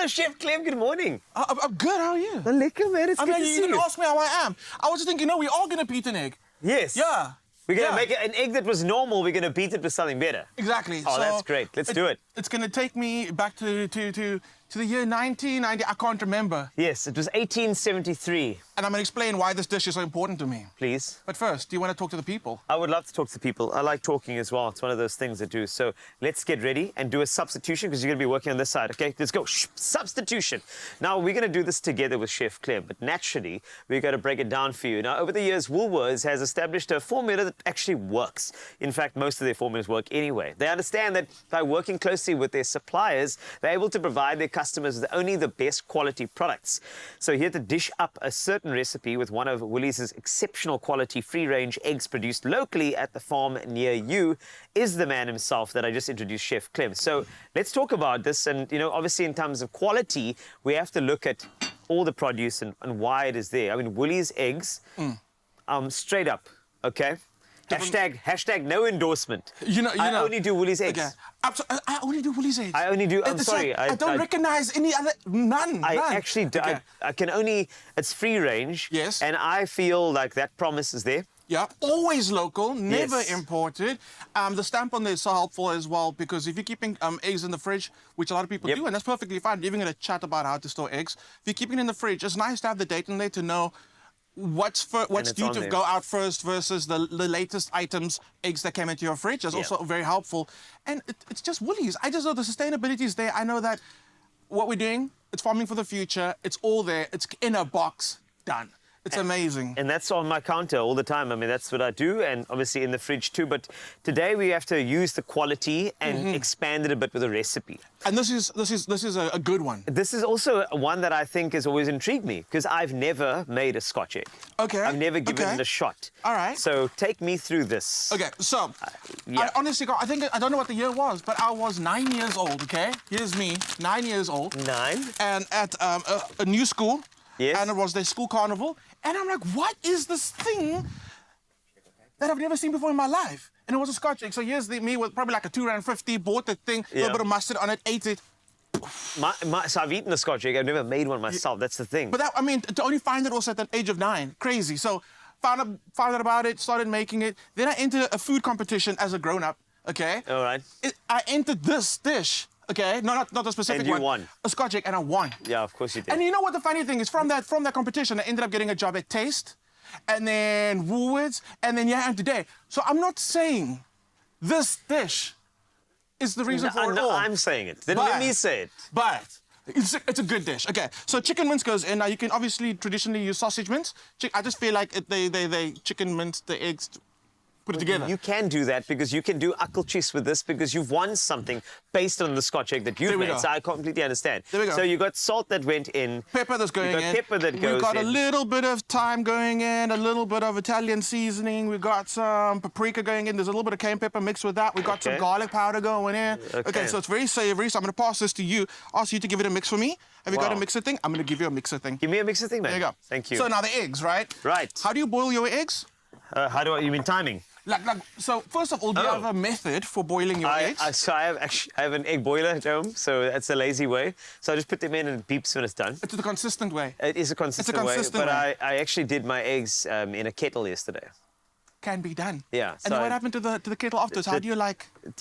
Hello, Chef Clem. Good morning. I'm good. How are you? Lekker, man. It's good to You see didn't you. ask me how I am. I was just thinking, we are going to beat an egg. Yes. Yeah. We're going to Yeah. make it an egg that was normal. We're going to beat it with something better. Exactly. Oh, that's great. Let's do it. It's going to take me back to the year 1990. I can't remember. Yes, it was 1873. And I'm going to explain why this dish is so important to me. Please. But first, do you want to talk to the people? I would love to talk to people. I like talking as well. It's one of those things I do. So let's get ready and do a substitution because you're going to be working on this side. Okay, let's go. Substitution. Now, we're going to do this together with Chef Clem, but naturally, we're going to break it down for you. Now, over the years, Woolworths has established a formula that actually works. In fact, most of their formulas work anyway. They understand that by working closely with their suppliers, they're able to provide their customers with only the best quality products. So here to dish up a certain recipe with one of Woolies' exceptional quality free-range eggs produced locally at the farm near you is the man himself that I just introduced, Chef Clem. So let's talk about this. And, you know, obviously in terms of quality, we have to look at all the produce and why it is there. I mean, Woolies eggs, straight up, okay? Hashtag no endorsement. I only do Woolies eggs. Okay. I only do Woolies eggs. I only do, I'm It's sorry. Like, I don't recognize any other, none. I actually do. Okay. I can only, it's free range. Yes. And I feel like that promise is there. Yeah, always local, never Yes. imported. The stamp on there is so helpful as well because if you're keeping eggs in the fridge, which a lot of people Yep. do, and that's perfectly fine. We're even going to chat about how to store eggs. If you're keeping it in the fridge, it's nice to have the date in there to know what's it's due on to there. go out first versus the latest items, eggs that came into your fridge. That's Yeah. also very helpful. And it's just Woolies. I just know the sustainability is there. I know that what we're doing, it's farming for the future. It's all there. It's in a box. Done. It's amazing. And that's on my counter all the time. I mean, that's what I do, and obviously in the fridge too. But today we have to use the quality and expand it a bit with a recipe. And this is a good one. This is also one that I think has always intrigued me because I've never made a Scotch egg. Okay. I've never given Okay. it a shot. All right. So take me through this. Okay, so yeah. I honestly, I don't know what the year was, but I was 9 years old. Okay, here's me, 9 years old, 9. and at a new school. Yes. And it was their school carnival, and I'm like, what is this thing that I've never seen before in my life? And it was a Scotch egg. So here's me with probably like a £2.50, bought the thing, a Yeah. little bit of mustard on it, ate it. So I've eaten a Scotch egg. I've never made one myself. That's the thing. But that, I mean, to only find it also at the age of 9, crazy. So found out about it, started making it. Then I entered a food competition as a grown-up. Okay. All right. I entered this dish. Okay, not a specific And you one. won. A Scotch egg, and I won. Yeah, of course you did. And you know what the funny thing is? From that competition, I ended up getting a job at Taste, and then Woolworths, and then and today. So I'm not saying this dish is the reason for it all. I'm saying it. Then let me say it. But it's a good dish. Okay, so chicken mince goes in. Now you can obviously traditionally use sausage mince. I just feel like they chicken mince the eggs. Put it together. You can do that because you can do akkeltjies with this because you've won something based on the Scotch egg that you've There we made. go. So I completely understand. There we go. So you got salt that went in. Pepper that's going in. You got pepper that goes in. We've got a little bit of thyme going in, a little bit of Italian seasoning. We've got some paprika going in. There's a little bit of cayenne pepper mixed with that. We've got some Okay. garlic powder going in. Okay. So it's very savory. So I'm going to pass this to you, ask you to give it a mix for me. Have you got a Wow. mixer thing? I'm going to give you a mixer thing. Give me a mixer thing, man. There you go. Thank you. So now the eggs, right? Right. How do you boil your eggs? You mean timing? So first of all, do you Oh. have a method for boiling your eggs? I have an egg boiler at home, so that's a lazy way. So I just put them in and it beeps when it's done. It's the consistent way. It is a consistent way, consistent but way. I actually did my eggs in a kettle yesterday. Can be done. Yeah, And so then what I- happened to the kettle afterwards? How do you like, What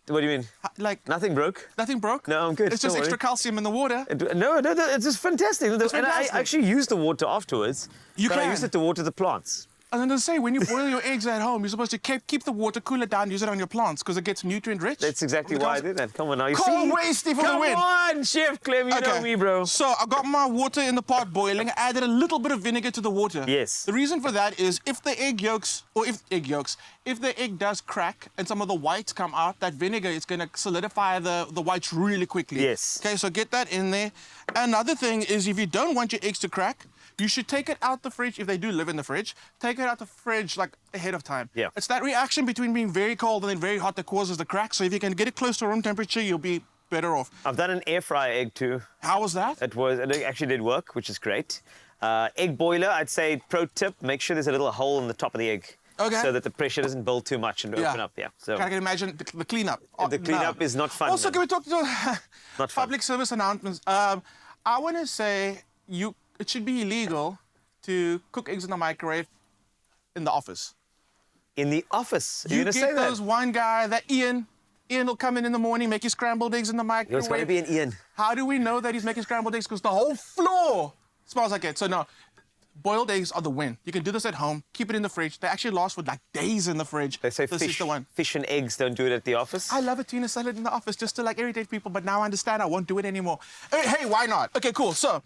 do you mean? like Nothing broke? nothing broke? No, I'm good. It's just Don't extra worry. calcium in the water. No, it's just fantastic. And fantastic. I actually used the water afterwards. You but I can. used it to water the plants. And then they say when you boil your eggs at home, you're supposed to keep the water, cool it down, use it on your plants because it gets nutrient rich. That's exactly why I did that. Come on now, you Come see? on, Wasty for the win. Come on, Chef Clem, you know me, bro. So I got my water in the pot boiling. I added a little bit of vinegar to the water. Yes. The reason for that is if the egg does crack and some of the whites come out, that vinegar is going to solidify the whites really quickly. Yes. Okay, so get that in there. Another thing is if you don't want your eggs to crack, you should take it out the fridge, if they do live in the fridge, take it out the fridge like ahead of time. Yeah. It's that reaction between being very cold and then very hot that causes the crack. So if you can get it close to room temperature, you'll be better off. I've done an air fryer egg too. How was that? It actually did work, which is great. Egg boiler, I'd say pro tip, make sure there's a little hole in the top of the egg. Okay. So that the pressure doesn't build too much and open up. Yeah. So I can imagine the cleanup. the cleanup is not fun. Also, man. can we talk to Not fun. public service announcements? I want to say it should be illegal to cook eggs in the microwave in the office. In the office. You're You going to get say that? those one guy, that Ian. Ian will come in the morning, make his scrambled eggs in the microwave. There's got to be an Ian. How do we know that he's making scrambled eggs? Because the whole floor smells like it. So no, boiled eggs are the win. You can do this at home, keep it in the fridge. They actually last for like days in the fridge. They say this is the one. fish and eggs don't do it at the office. I love a tuna salad in the office just to like irritate people, but now I understand I won't do it anymore. Hey, why not? Okay, cool. So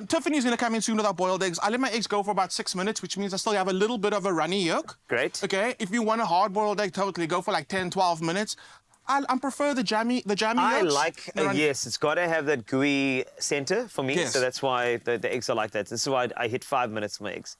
Tiffany's gonna come in soon with our boiled eggs. I let my eggs go for about 6 minutes, which means I still have a little bit of a runny yolk. Great. Okay, if you want a hard boiled egg, totally go for like 10, 12 minutes. I prefer the jammy I yolks. like, yes, it's got to have that gooey center for me. Yes. So that's why the eggs are like that. This is why I hit 5 minutes for my eggs.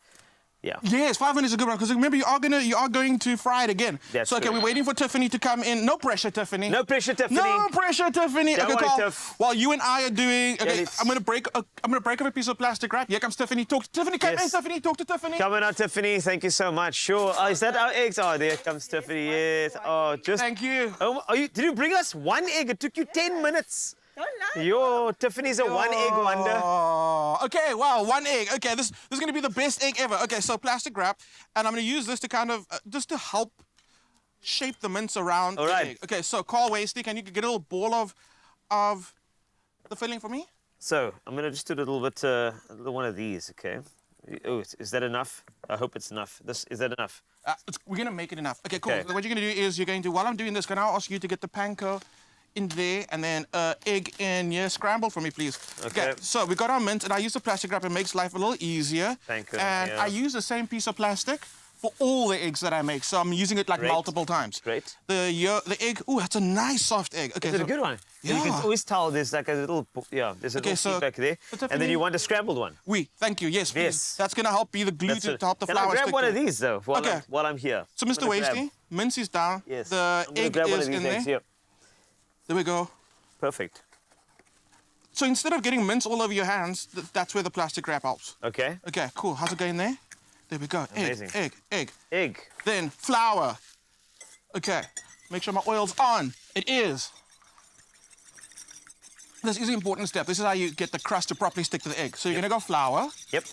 Yeah. Yes, 5 minutes is a good one because remember you are going to fry it again. That's so okay, good. we're waiting for Tiffany to come in. No pressure, Tiffany. No pressure, Tiffany. No pressure, Tiffany. Don't Okay, worry, Carl. Tiff. While you and I are doing, okay, it's- I'm gonna break up a piece of plastic wrap. Here comes Tiffany. Talk to Tiffany. Come in, Yes. Tiffany. Talk to Tiffany. Coming on, Tiffany. Thank you so much. Sure. Oh, is that our eggs? Oh, there comes Tiffany. Yes. Oh, just. Thank you. Oh, did you bring us one egg? It took you 10 minutes. Don't lie. Yo, Tiffany's a one egg wonder. Oh, okay, wow, one egg. Okay, this is gonna be the best egg ever. Okay, so plastic wrap, and I'm gonna use this to kind of just to help shape the mince around All the right. egg. Okay, so Carl Wasty, can you get a little ball of the filling for me? So I'm gonna just do a little bit, a little one of these. Okay. Oh, is that enough? I hope it's enough. Is that enough? We're gonna make it enough. Okay, cool. Okay. So what you're gonna do is you're going to, while I'm doing this, can I ask you to get the panko in there and then egg in here scrambled for me, please. Okay. So we got our mince, and I use the plastic wrap. It makes life a little easier. Panko, And yeah. I use the same piece of plastic for all the eggs that I make. So I'm using it like Great. multiple times. Great. The egg. Ooh, that's a nice soft egg. Okay. Is it so- a good one? You can Yeah. always tell there's like a little, there's a Okay, little so- feedback there. so And then Tiffany- you want a scrambled one. Oui, thank you. Yes, please. Yes. That's gonna help be the glue That's to it. help the Can flour I grab stick one to of it. these though while, Okay. while I'm here? So, I'm Mr. gonna grab- Wasty, mince is down. Yes. The I'm gonna egg grab one is of these in eggs. there. Yep. There we go. Perfect. So instead of getting mince all over your hands, that's where the plastic wrap helps. Okay. Okay, cool. How's it going there? There we go. Amazing. Egg. Egg. Then flour. Okay. Make sure my oil's on. It is. This is an important step. This is how you get the crust to properly stick to the egg. So you're gonna go flour. Yep.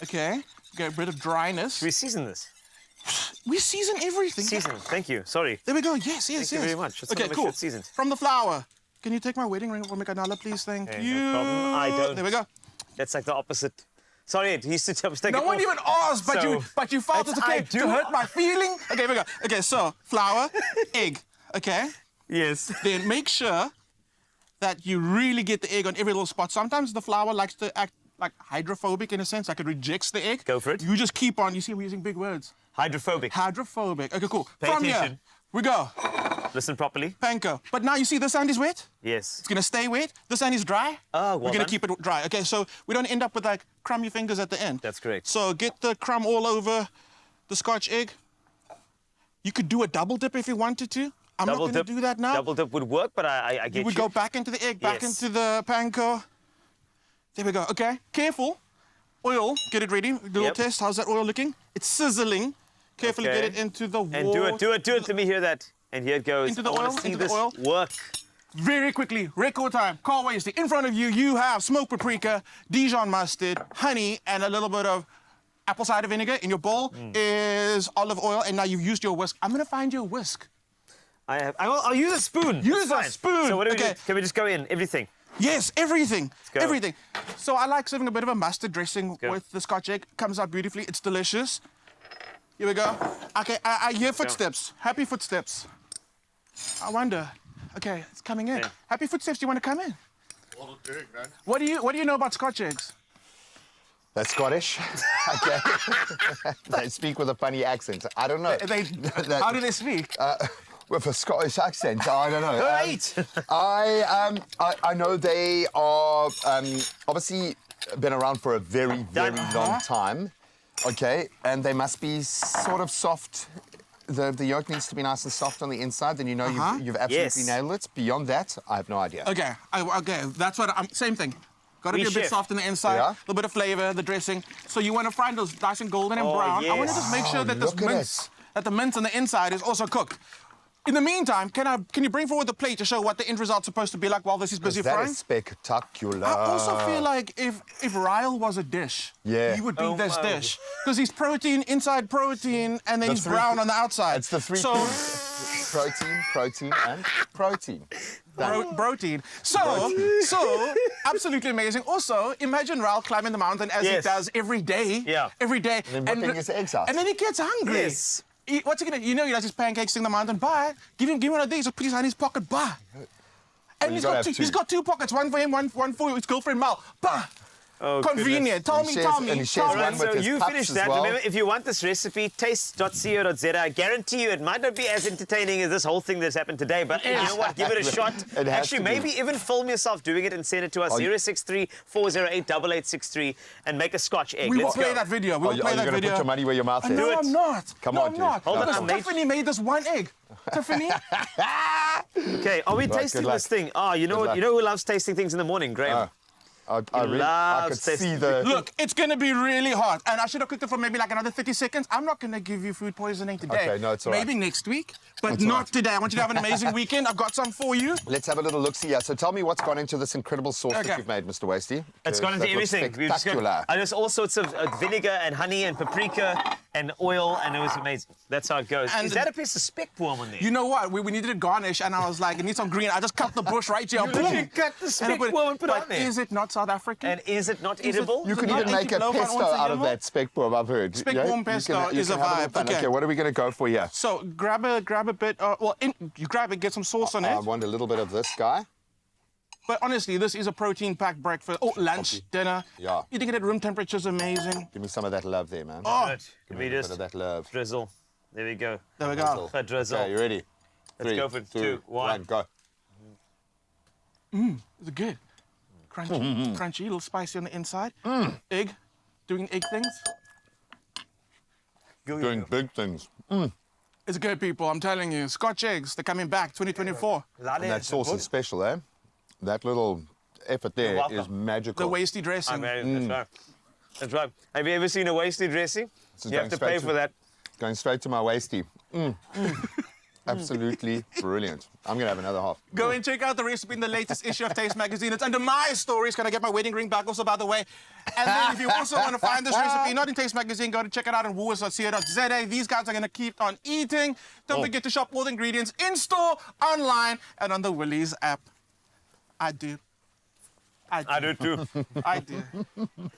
Okay. Get rid of dryness. Should we season this? We season everything. Season. Thank you. Sorry. There we go. Yes. Thank you very much. Just wanna Okay, make cool. sure it's seasoned. From the flour. Can you take my wedding ring for me, Kanala, please? Thank Okay, no you. problem. I don't. There we go. That's like the opposite. Sorry, he used to take No it one off. even asked, but you felt It's- it's okay I to do. hurt my feeling. Okay, here we go. Okay, so flour, egg. Okay. Yes. Then make sure that you really get the egg on every little spot. Sometimes the flour likes to act like hydrophobic in a sense, like it rejects the egg. Go for it. You just keep on. You see, we're using big words. Hydrophobic. Hydrophobic. Okay, cool. Pay From attention. here, we go. Listen properly. Panko. But now you see this hand is wet. Yes. It's gonna stay wet. This hand is dry. Oh, well We're gonna done. keep it dry. Okay, so we don't end up with like crummy fingers at the end. That's correct. So get the crumb all over the Scotch egg. You could do a double dip if you wanted to. I'm not gonna do that now. Double dip would work, but I get You would go back into the egg, back Yes. into the panko. There we go. Okay, careful. Oil, get it ready. Little Yep. test. How's that oil looking? It's sizzling. Carefully Okay. get it into the water. And do it. Let me hear that. And here it goes. Into the I wanna oil, see into the this oil. work. Very quickly, record time. Carl Wasty, in front of you, you have smoked paprika, Dijon mustard, honey, and a little bit of apple cider vinegar. In your bowl is olive oil, and now you've used your whisk. I'm gonna find your whisk. I'll use a spoon. Use It's a fine. spoon. So what do we Okay. do? Can we just go in? Everything. Yes, everything. go. Everything. So I like serving a bit of a mustard dressing go. with the Scotch egg. Comes out beautifully. It's delicious. Here we go. Okay, I hear footsteps. Happy footsteps. I wonder. Okay, it's coming in. Okay. Happy footsteps. Do you want to come in? What'll do, man? What do you know about Scotch eggs? That's Scottish. Okay. They speak with a funny accent. I don't know. How do they speak? With a Scottish accent, I don't know. Great. I know they are obviously been around for a very, very long time. Okay, and they must be sort of soft. The yolk needs to be nice and soft on the inside. Then you know you've absolutely Yes. nailed it. Beyond that, I have no idea. Okay, okay, that's what I'm. Same thing. Got to We be a bit chef. soft on the inside, a Yeah. little bit of flavor, the dressing. So you want to fry those nice and golden and Oh, brown. I want to yes. just make sure that this look at mince that the mince on the inside is also cooked. In the meantime, can you bring forward the plate to show what the end result's supposed to be like while this is busy That frying? is spectacular. I also feel like if Ryle was a dish, Yeah. he would be Oh, this wow. dish. Because he's protein, inside protein, and then The he's three- brown on the outside. It's the three So, things. Protein, protein, and protein. Done. protein. So, absolutely amazing. Also, imagine Ryle climbing the mountain as he Yes. does every day. Yeah. Every day. And then whipping his eggs out. And then he gets hungry. Yes. What's he gonna? You know he does his pancakes in the mountain. Buy. Give him one of these. Put his hand in his pocket. Buy. And you he's gotta got have he's two. got two pockets. One for him. One for his girlfriend Mal. Buy. Oh, Convenient. Tell And me, he shares- tell me. and he shares tell me. one with So his you pups finished as that. well. Remember, if you want this recipe, taste.co.za. I guarantee you it might not be as entertaining as this whole thing that's happened today, but you know what? Give it a shot. It has Actually, to be. maybe even film yourself doing it and send it to us, Are you- 063-408-8863, and make a Scotch egg. We will Let's play go. that video. We Are will you play that going to video. put your money where your mouth is? No, it. I'm not. Come no, on, I'm dude. not. Hold on, Because I made- Tiffany made this one egg. Tiffany? Okay, are we Right, tasting good luck. this thing? Oh, you know Good what? luck. You know who loves tasting things in the morning, Graham? I could loves see tasting- the... Look, it's going to be really hot. And I should have cooked it for maybe like another 30 seconds. I'm not going to give you food poisoning today. Okay, no, it's all right. Maybe next week, but It's all not right. today. I want you to have an amazing weekend. I've got some for you. Let's have a little look-see here. So tell me what's gone into this incredible sauce Okay. that you've made, Mr. Wasty. It's gone into That looks everything. We've just got spectacular. just all sorts of vinegar and honey and paprika and oil, and it was amazing. That's how it goes. And Is that a piece of speckworm on there? You know what? We needed a garnish, and I was like, it needs some green. I just cut the bush right here. You literally Boom. cut the And I put it- speckworm and put it but on there. Is it not South African? And is it not Is it- edible? You could Not even make a anti-blow, but pesto once out of again, that speckworm, I've heard. Speckworm You pesto can- you is can a have little vibe. fun. Okay. What are we going to go for here? So grab a bit. You grab it, get some sauce on I it. want a little bit of this guy. But honestly, this is a protein-packed breakfast. Oh, lunch, dinner. Yeah. Eating it at room temperature is amazing. Give me some of that love there, man. Oh, Good. Can we Give me a just bit of that love. drizzle? There we go. there we go. A drizzle. Okay, you ready? Let's go for it. 2, 1. Go. Is it good? Crunchy, crunchy, a little spicy on the inside. Egg, doing egg things. Doing big things. It's good, people. I'm telling you. Scotch eggs, they're coming back 2024. And that sauce is special, eh? That little effort there welcome. is magical. The wasty dressing. That's right. That's right. Have you ever seen a wasted dressing? This is You have going to straight pay for that. Going straight to my wasty. Absolutely brilliant. I'm going to have another half. Go and check out the recipe in the latest issue of Taste Magazine. It's under my stories. Can I get my wedding ring back also, by the way? And then if you also want to find this recipe, not in Taste Magazine, go to check it out on woolworths.co.za. These guys are going to keep on eating. Don't forget to shop all the ingredients in-store, online, and on the Woolies app. I do. I do too. I do.